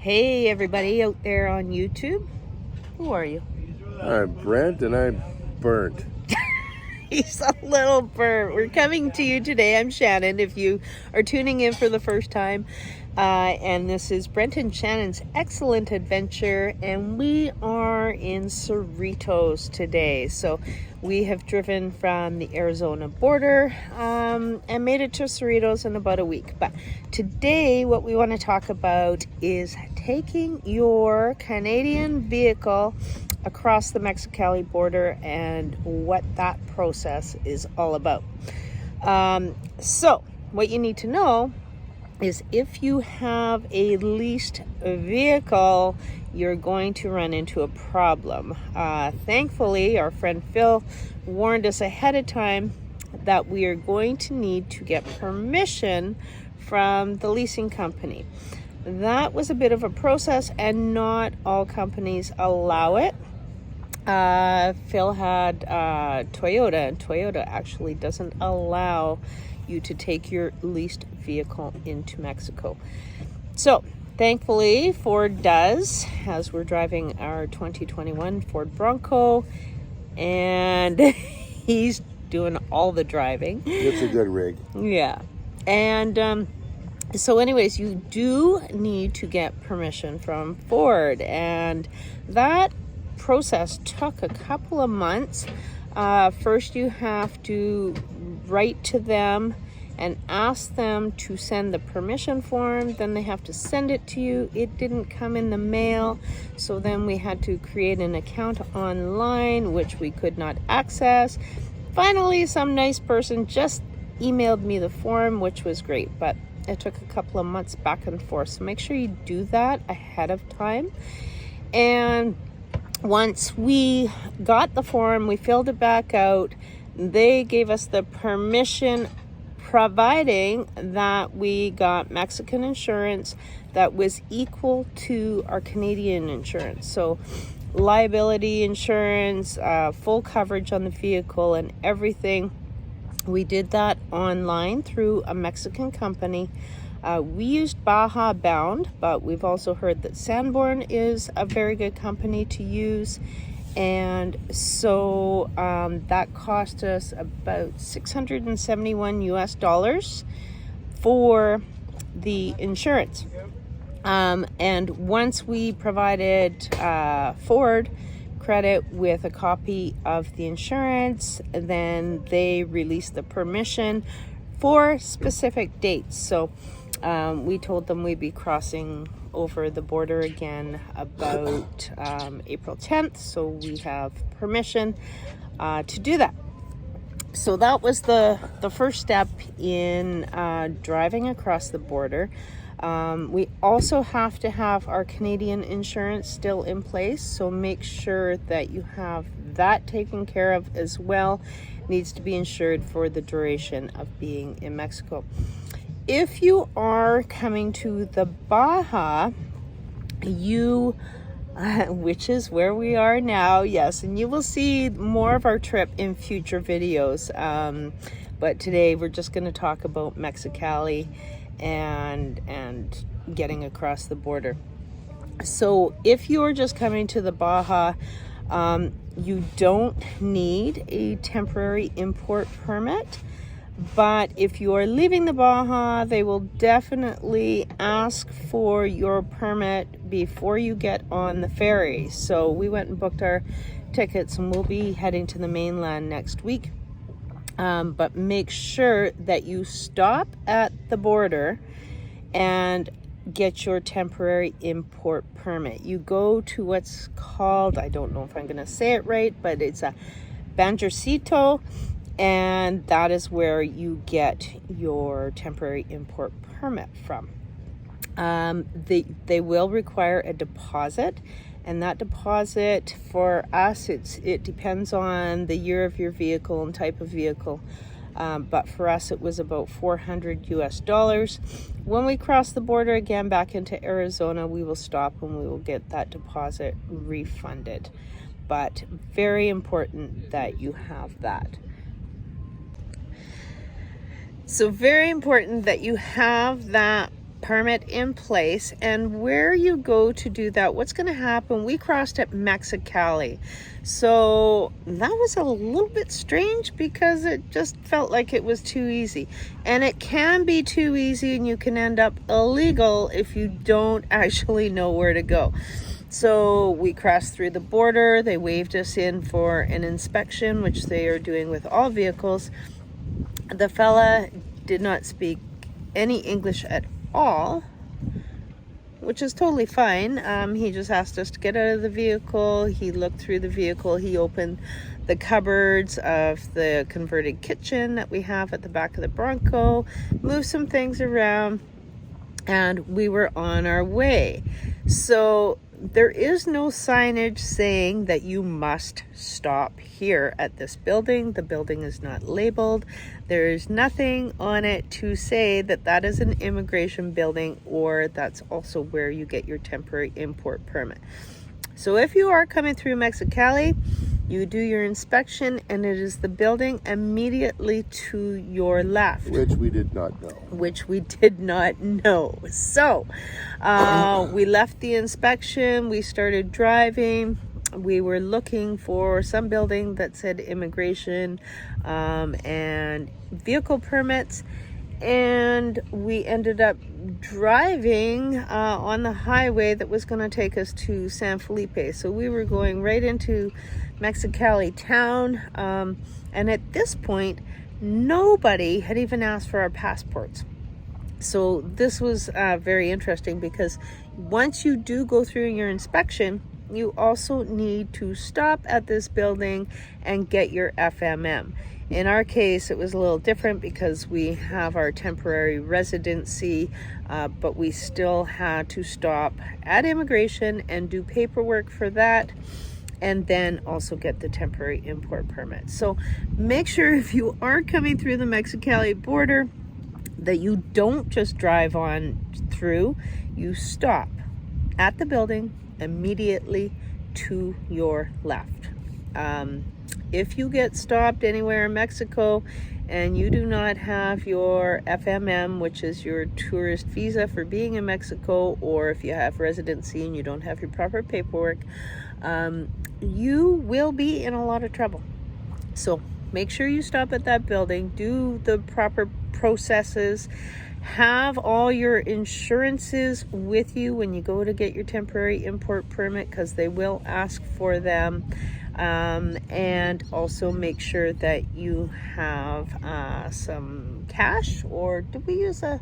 Hey everybody out there on YouTube. Who are you? I'm Brent and I'm burnt. He's a little burnt. We're coming to you today. I'm Shannon if you are tuning in for the first time. And this is Brent and Shannon's Excellent Adventure. And we are in Cerritos today. So we have driven from the Arizona border and made it to Cerritos in about a week. But today what we want to talk about is taking your Canadian vehicle across the Mexicali border and what that process is all about. So what you need to know is if you have a leased vehicle, you're going to run into a problem. Thankfully, our friend Phil warned us ahead of time that we are going to need to get permission from the leasing company. That was a bit of a process, and not all companies allow it. Phil had Toyota, and Toyota actually doesn't allow you to take your leased vehicle into Mexico. So thankfully Ford does, as we're driving our 2021 Ford Bronco, and he's doing all the driving. It's a good rig. Yeah. And so anyways, you do need to get permission from Ford, and that process took a couple of months. First you have to write to them and ask them to send the permission form. Then they have to send it to you. It didn't come in the mail, so then we had to create an account online, which we could not access. Finally, some nice person just emailed me the form, which was great, but it took a couple of months back and forth. So make sure you do that ahead of time. And once we got the form, we filled it back out. They gave us the permission, providing that we got Mexican insurance that was equal to our Canadian insurance. So liability insurance, full coverage on the vehicle and everything. We did that online through a Mexican company. We used Baja Bound, but we've also heard that Sanborn is a very good company to use. And so that cost us about $671 US for the insurance. And once we provided Ford credit with a copy of the insurance, then they released the permission for specific dates. So we told them we'd be crossing over the border again about April 10th, so we have permission to do that. So that was the first step in driving across the border. We also have to have our Canadian insurance still in place, so make sure that you have that taken care of as well. It needs to be insured for the duration of being in Mexico. If you are coming to the Baja, which is where we are now, yes, and you will see more of our trip in future videos. But today we're just going to talk about Mexicali and getting across the border. So if you're just coming to the Baja, you don't need a temporary import permit. But if you are leaving the Baja, they will definitely ask for your permit before you get on the ferry. So we went and booked our tickets, and we'll be heading to the mainland next week. But make sure that you stop at the border and get your temporary import permit. You go to what's called, I don't know if I'm going to say it right, but it's a Banjercito. And that is where you get your temporary import permit from. They will require a deposit, and that deposit for us, it depends on the year of your vehicle and type of vehicle. But for us, it was about $400 US. When we cross the border again back into Arizona, we will stop and we will get that deposit refunded. But very important that you have that. So very important that you have that permit in place. And where you go to do that, what's going to happen, we crossed at Mexicali. So that was a little bit strange because it just felt like it was too easy. And it can be too easy, and you can end up illegal if you don't actually know where to go. So we crossed through the border. They waved us in for an inspection, which they are doing with all vehicles. The fella did not speak any English at all, which is totally fine. He just asked us to get out of the vehicle. He looked through the vehicle. He opened the cupboards of the converted kitchen that we have at the back of the Bronco, moved some things around, and we were on our way. So there is no signage saying that you must stop here at this building. The building is not labeled. There is nothing on it to say that that is an immigration building, or that's also where you get your temporary import permit. So if you are coming through Mexicali, you do your inspection, and it is the building immediately to your left. Which we did not know. Which we did not know. So we left the inspection, we started driving. We were looking for some building that said immigration and vehicle permits, and we ended up driving on the highway that was going to take us to San Felipe. So we were going right into Mexicali town, and at this point nobody had even asked for our passports. So this was very interesting, because once you do go through your inspection, you also need to stop at this building and get your FMM. In our case, it was a little different because we have our temporary residency, but we still had to stop at immigration and do paperwork for that, and then also get the temporary import permit. So make sure, if you are coming through the Mexicali border, that you don't just drive on through. You stop at the building immediately to your left. If you get stopped anywhere in Mexico and you do not have your FMM, which is your tourist visa for being in Mexico, or if you have residency and you don't have your proper paperwork, you will be in a lot of trouble. So make sure you stop at that building, do the proper processes, have all your insurances with you when you go to get your temporary import permit, because they will ask for them. And also make sure that you have some cash, or did we use a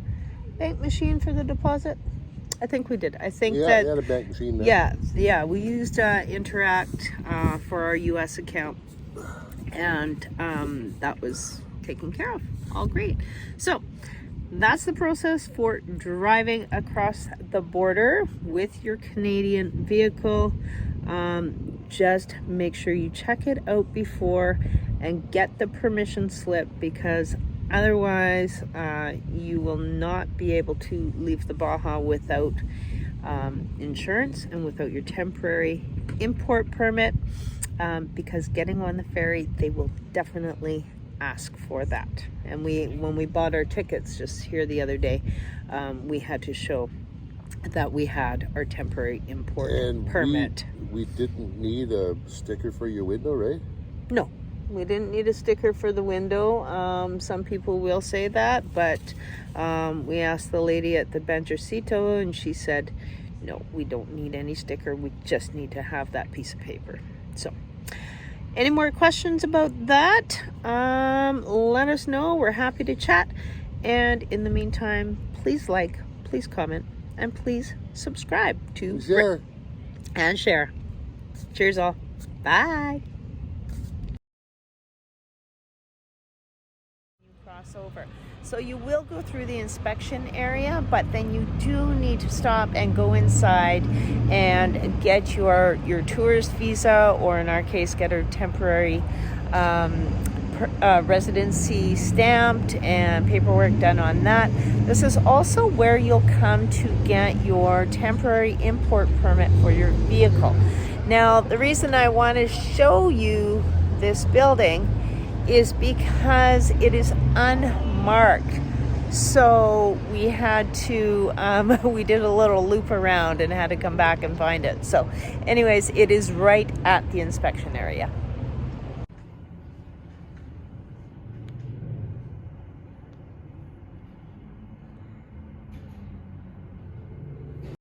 bank machine for the deposit? I think we did. I think that, we had a bank machine there. Yeah, we used Interact for our US account, and that was taken care of. All great. So that's the process for driving across the border with your Canadian vehicle. Just make sure you check it out before and get the permission slip, because otherwise you will not be able to leave the Baja without insurance and without your temporary import permit, because getting on the ferry, they will definitely ask for that. And when we bought our tickets just here the other day, we had to show that we had our temporary import permit. We didn't need a sticker for your window, right? No, we didn't need a sticker for the window. Some people will say that, but we asked the lady at the Banjercito, and she said, no, we don't need any sticker. We just need to have that piece of paper. So any more questions about that? Let us know. We're happy to chat. And in the meantime, please like, please comment, and please subscribe to Share. And share. Cheers all. Bye. You cross over. So you will go through the inspection area, but then you do need to stop and go inside and get your tourist visa, or in our case, get a temporary residency stamped and paperwork done on that. This is also where you'll come to get your temporary import permit for your vehicle. Now, the reason I want to show you this building is because it is unmarked. So we had to, we did a little loop around and had to come back and find it. So anyways, it is right at the inspection area.